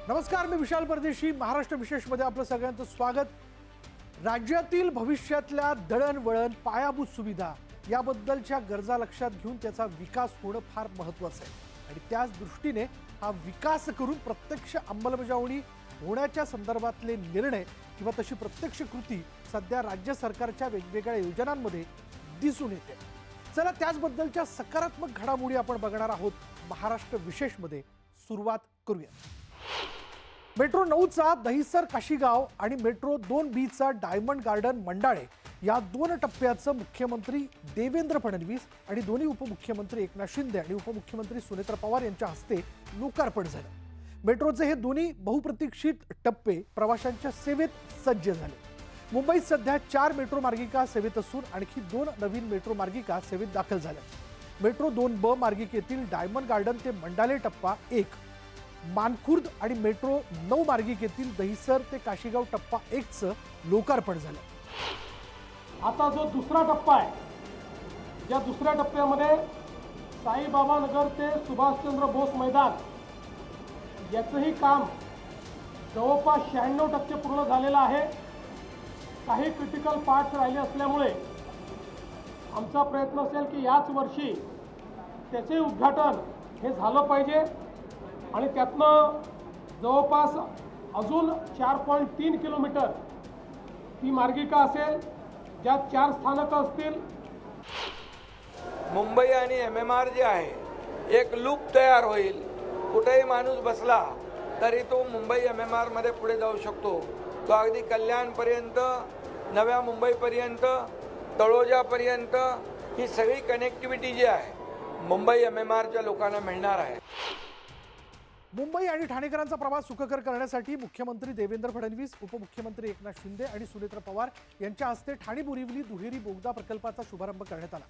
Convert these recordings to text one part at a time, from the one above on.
नमस्कार, मी विशाल परदेशी. महाराष्ट्र विशेषमध्ये आपलं सगळ्यांचं स्वागत. राज्यातील भविष्यातल्या दळणवळण, पायाभूत सुविधा याबद्दलच्या गरजा लक्षात घेऊन त्याचा विकास होणं फार महत्त्वाचं आहे आणि त्याच दृष्टीने हा विकास करून प्रत्यक्ष अंमलबजावणी होण्याच्या संदर्भातले निर्णय किंवा तशी प्रत्यक्ष कृती सध्या राज्य सरकारच्या वेगवेगळ्या योजनांमध्ये दिसून येते. चला त्याचबद्दलच्या सकारात्मक घडामोडी आपण बघणार आहोत महाराष्ट्र विशेषमध्ये. सुरुवात करूया. मेट्रो 9चा दहिसर काशीगाव आणि मेट्रो 2B चा डायमंड गार्डन मंडाळे या 2 टप्प्याचं मुख्यमंत्री देवेंद्र फडणवीस आणि दोन्ही उपमुख्यमंत्री एकनाथ शिंदे आणि उपमुख्यमंत्री सुनेत्रा पवार यांच्या हस्ते लोकार्पण झालं. मेट्रोचे हे दोन्ही बहुप्रतीक्षित टप्पे प्रवाशांच्या सेवेत सज्ज झाले. मुंबईत सध्या 4 मेट्रो मार्गिका सेवेत असून आणखी 2 नवीन मेट्रो मार्गिका सेवेत दाखल झाल्या. मेट्रो 2B मार्गिकेतील डायमंड गार्डन ते मंडाले टप्पा 1, मानखुर्द आणि मेट्रो 9 मार्गिकेतील दहिसर ते काशीगाव टप्पा 1चं लोकार्पण झालं. आता जो दुसरा टप्पा आहे, या दुसऱ्या टप्प्यामध्ये साईबाबा नगर ते सुभाषचंद्र बोस मैदान याचंही काम जवळपास 96% पूर्ण झालेलं आहे. काही क्रिटिकल पार्ट्स राहिले असल्यामुळे आमचा प्रयत्न असेल की याच वर्षी त्याचे उद्घाटन हे झालं पाहिजे आणि त्यातनं जवळपास अजून 4.3 किलोमीटर ती मार्गिका असेल, ज्यात 4 स्थानकं असतील. मुंबई आणि MMR जे आहे एक लूप तयार होईल. कुठेही माणूस बसला तरी तो मुंबई MMR मध्ये पुढे जाऊ शकतो. तो अगदी कल्याणपर्यंत, नव्या मुंबईपर्यंत, तळोजापर्यंत ही सगळी कनेक्टिव्हिटी जी आहे मुंबई MMRच्या लोकांना मिळणार आहे. मुंबई आणि ठाणेकरांचा प्रवास सुखकर करण्यासाठी मुख्यमंत्री देवेंद्र फडणवीस, उपमुख्यमंत्री एकनाथ शिंदे आणि सुनेत्रा पवार यांच्या हस्ते ठाणे-बोरिवली दुहेरी बोगदा प्रकल्पाचा शुभारंभ करण्यात आला.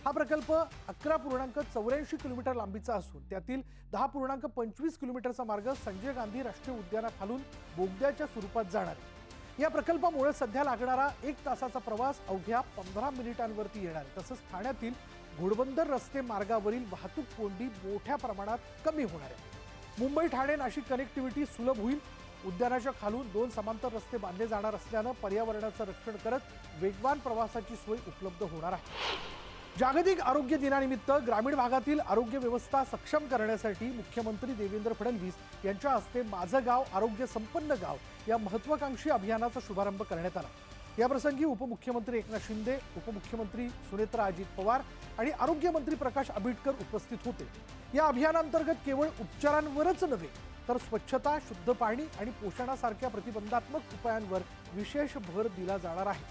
हा प्रकल्प 11.84 किलोमीटर लांबीचा असून त्यातील 10.25 किलोमीटरचा मार्ग संजय गांधी राष्ट्रीय उद्यानाखालून बोगद्याच्या स्वरूपात जाणार आहे. या प्रकल्पामुळे सध्या लागणारा 1 तासाचा प्रवास अवघ्या 15 मिनिटांवरती येणार आहे. तसंच ठाण्यातील घोडबंदर रस्ते मार्गावरील वाहतूक कोंडी मोठ्या प्रमाणात कमी होणार आहे. मुंबई ठाणे नाशिक कनेक्टिव्हिटी सुलभ होईल. उद्यानाच्या खालून 2 समांतर रस्ते बांधले जाणार असल्यानं पर्यावरणाचं रक्षण करत वेगवान प्रवासाची सोय उपलब्ध होणार आहे. जागतिक आरोग्य दिनानिमित्त ग्रामीण भागातील आरोग्य व्यवस्था सक्षम करण्यासाठी मुख्यमंत्री देवेंद्र फडणवीस यांच्या हस्ते माझं गाव आरोग्य संपन्न गाव या महत्त्वाकांक्षी अभियानाचा शुभारंभ करण्यात आला. याप्रसंगी उपमुख्यमंत्री एकनाथ शिंदे, उपमुख्यमंत्री सुनेत्रा अजित पवार आणि आरोग्यमंत्री प्रकाश आंबेडकर उपस्थित होते. या अभियानांतर्गत केवळ उपचारांवरच नव्हे तर स्वच्छता, शुद्ध पाणी आणि पोषणासारख्या प्रतिबंधात्मक उपायांवर विशेष भर दिला जाणार आहे.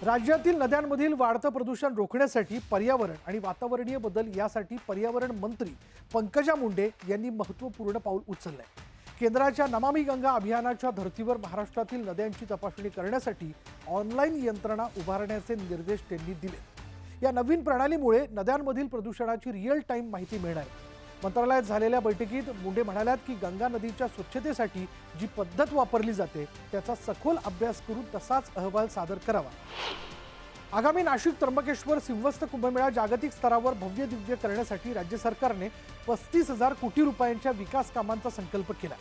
राज्यातील नद्यांमधील वाढतं प्रदूषण रोखण्यासाठी पर्यावरण आणि वातावरणीय बदल यासाठी पर्यावरण मंत्री पंकजा मुंडे यांनी महत्त्वपूर्ण पाऊल उचललंय. केंद्राच्या नमामि गंगा अभियानाच्या धर्तीवर महाराष्ट्रातील नद्यांची तपासणी करण्यासाठी ऑनलाईन यंत्रणा उभारण्याचे निर्देश त्यांनी दिले. या नवीन प्रणालीमुळे नद्यांमधील प्रदूषणाची रिअल टाईम माहिती मिळणार आहे. मंत्रालयात झालेल्या बैठकीत मुंडे म्हणाल्यात की गंगा नदीच्या स्वच्छतेसाठी जी पद्धत वापरली जाते त्याचा सखोल अभ्यास करून तसाच अहवाल सादर करावा. आगामी नाशिक त्र्यंबकेश्वर सिंहस्थ कुंभमेळा जागतिक स्तरावर भव्य दिव्य करण्यासाठी राज्य सरकारने 35,000 कोटी रुपयांच्या विकास कामांचा संकल्प केला.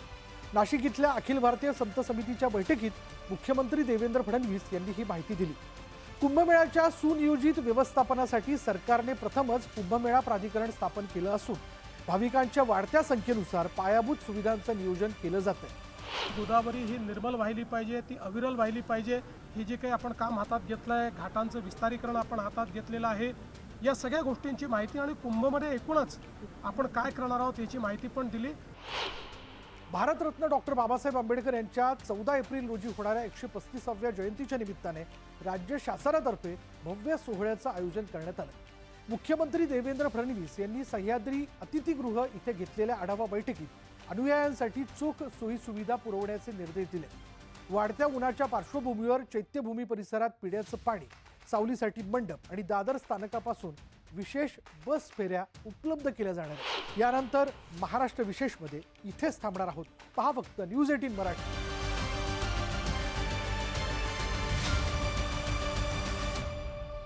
नाशिक इथल्या अखिल भारतीय संत समितीच्या बैठकीत मुख्यमंत्री देवेंद्र फडणवीस यांनी ही माहिती दिली. कुंभमेळ्याच्या सुनियोजित व्यवस्थापनासाठी सरकारने प्रथमच कुंभमेळा प्राधिकरण स्थापन केलं असून भाविकांच्या वाढत्या संख्येनुसार पायाभूत सुविधांचं नियोजन केलं जातं. गोदावरी ही निर्मल वाहिली पाहिजे, ती अविरल वाहिली पाहिजे. हे जे काही आपण काम हातात घेतलं आहे, घाटांचं विस्तारीकरण आपण हातात घेतलेलं आहे, या सगळ्या गोष्टींची माहिती आणि कुंभमध्ये एकूणच आपण काय करणार आहोत याची माहिती पण दिली. भारतरत्न डॉक्टर बाबासाहेब आंबेडकर यांच्या 14 एप्रिल रोजी होणाऱ्या 135व्या जयंतीच्या निमित्ताने राज्य शासनातर्फे भव्य सोहळ्याचं आयोजन करण्यात आलं. मुख्यमंत्री देवेंद्र फडणवीस यांनी सह्याद्री अतिथीगृह इथे घेतलेल्या आढावा बैठकीत अनुयायांसाठी चोख सोयी सुविधा पुरवण्याचे निर्देश दिले. वाढत्या उन्हाच्या पार्श्वभूमीवर चैत्यभूमी परिसरात पिण्याचं पाणी, सावलीसाठी मंडप आणि दादर स्थानकापासून विशेष बस फेऱ्या उपलब्ध केल्या जाणार आहेत. यानंतर महाराष्ट्र विशेषमध्ये इथेच थांबणार आहोत. पहा फक्त न्यूज 18 मराठी.